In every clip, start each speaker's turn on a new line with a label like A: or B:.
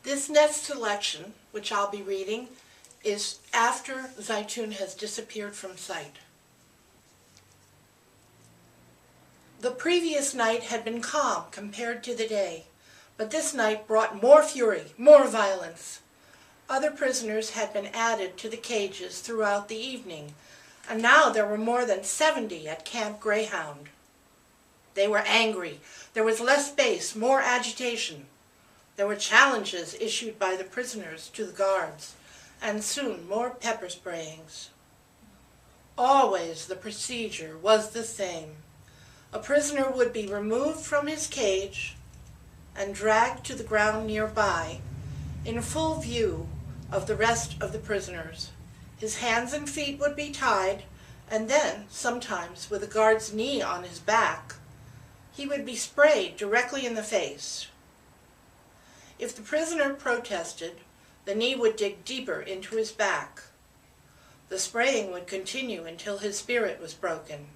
A: This next selection, which I'll be reading, is after Zeitoun has disappeared from sight. The previous night had been calm compared to the day, but this night brought more fury, more violence. Other prisoners had been added to the cages throughout the evening, and now there were more than 70 at Camp Greyhound. They were angry. There was less space, more agitation. There were challenges issued by the prisoners to the guards, and soon more pepper sprayings. Always the procedure was the same. A prisoner would be removed from his cage and dragged to the ground nearby in full view of the rest of the prisoners. His hands and feet would be tied, and then, sometimes with a guard's knee on his back, he would be sprayed directly in the face. If the prisoner protested, the knee would dig deeper into his back. The spraying would continue until his spirit was broken.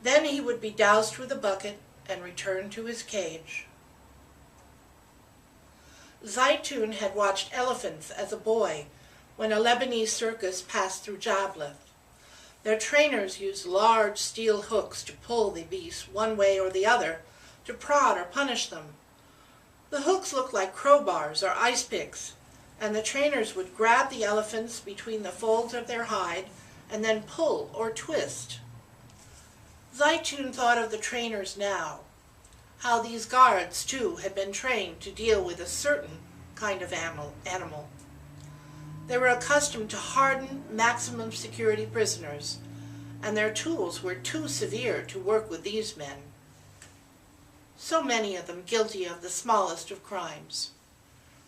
A: Then he would be doused with a bucket and returned to his cage. Zeitoun had watched elephants as a boy when a Lebanese circus passed through Jabla. Their trainers used large steel hooks to pull the beasts one way or the other, to prod or punish them. The hooks looked like crowbars or ice picks, and the trainers would grab the elephants between the folds of their hide and then pull or twist. Zeitoun thought of the trainers now, how these guards, too, had been trained to deal with a certain kind of animal. They were accustomed to hardened, maximum security prisoners, and their tools were too severe to work with these men. So many of them guilty of the smallest of crimes: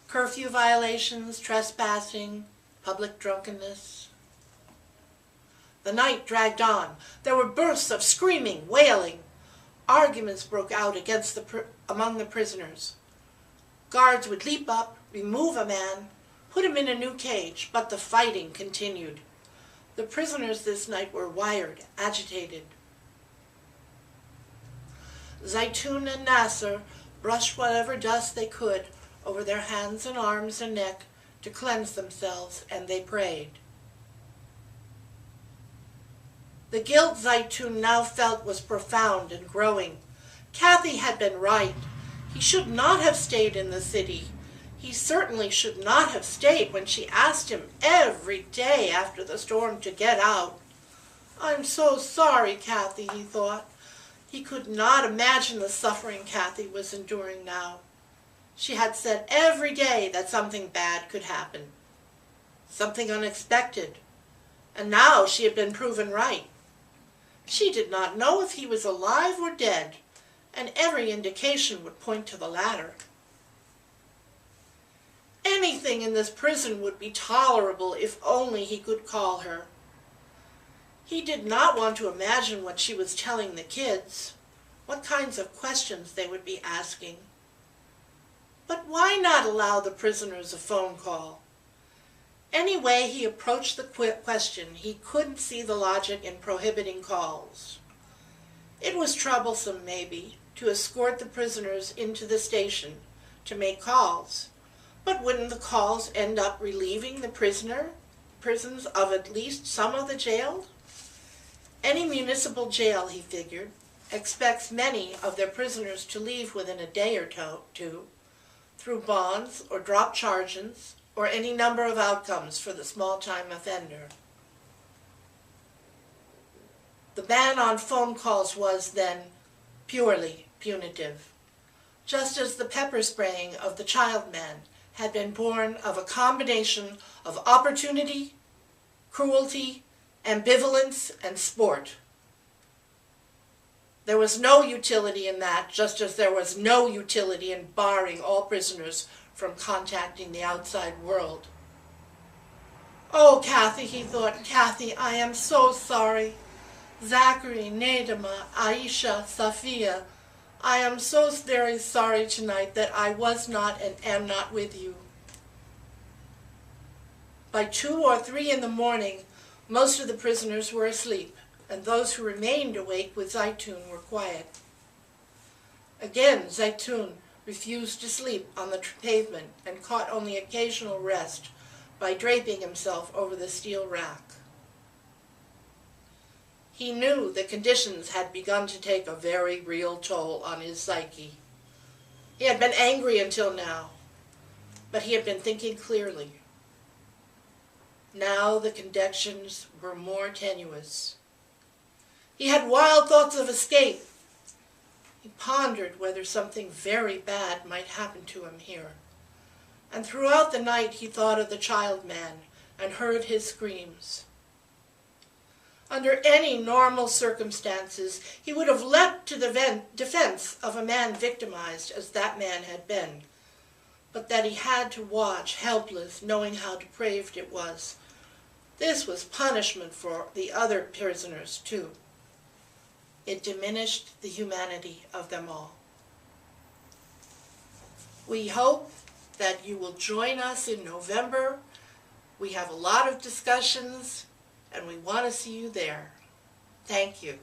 A: curfew violations, trespassing, public drunkenness. The night dragged on. There were bursts of screaming, wailing. Arguments broke out among the prisoners. Guards would leap up, remove a man, put him in a new cage, but the fighting continued. The prisoners this night were wired, agitated. Zeitoun and Nasser brushed whatever dust they could over their hands and arms and neck to cleanse themselves, and they prayed. The guilt Zeitoun now felt was profound and growing. Kathy had been right. He should not have stayed in the city. He certainly should not have stayed when she asked him every day after the storm to get out. "I'm so sorry, Kathy," he thought. He could not imagine the suffering Kathy was enduring now. She had said every day that something bad could happen, something unexpected, and now she had been proven right. She did not know if he was alive or dead, and every indication would point to the latter. Anything in this prison would be tolerable if only he could call her. He did not want to imagine what she was telling the kids, what kinds of questions they would be asking. But why not allow the prisoners a phone call? Any way he approached the question, he couldn't see the logic in prohibiting calls. It was troublesome, maybe, to escort the prisoners into the station to make calls, but wouldn't the calls end up relieving the prisons of at least some of the jailed? Any municipal jail, he figured, expects many of their prisoners to leave within a day or two, through bonds or drop charges, or any number of outcomes for the small-time offender. The ban on phone calls was, then, purely punitive, just as the pepper spraying of the child man had been born of a combination of opportunity, cruelty, ambivalence, and sport. There was no utility in that, just as there was no utility in barring all prisoners from contacting the outside world. "Oh, Kathy," he thought, "Kathy, I am so sorry. Zachary, Nedima, Aisha, Safia, I am so very sorry tonight that I was not and am not with you." By 2 or 3 in the morning, most of the prisoners were asleep, and those who remained awake with Zeitoun were quiet. Again, Zeitoun refused to sleep on the pavement and caught only occasional rest by draping himself over the steel rack. He knew the conditions had begun to take a very real toll on his psyche. He had been angry until now, but he had been thinking clearly. Now the conditions were more tenuous. He had wild thoughts of escape. He pondered whether something very bad might happen to him here. And throughout the night he thought of the child man and heard his screams. Under any normal circumstances, he would have leapt to the defense of a man victimized as that man had been, but that he had to watch, helpless, knowing how depraved it was. This was punishment for the other prisoners, too. It diminished the humanity of them all. We hope that you will join us in November. We have a lot of discussions, and we want to see you there. Thank you.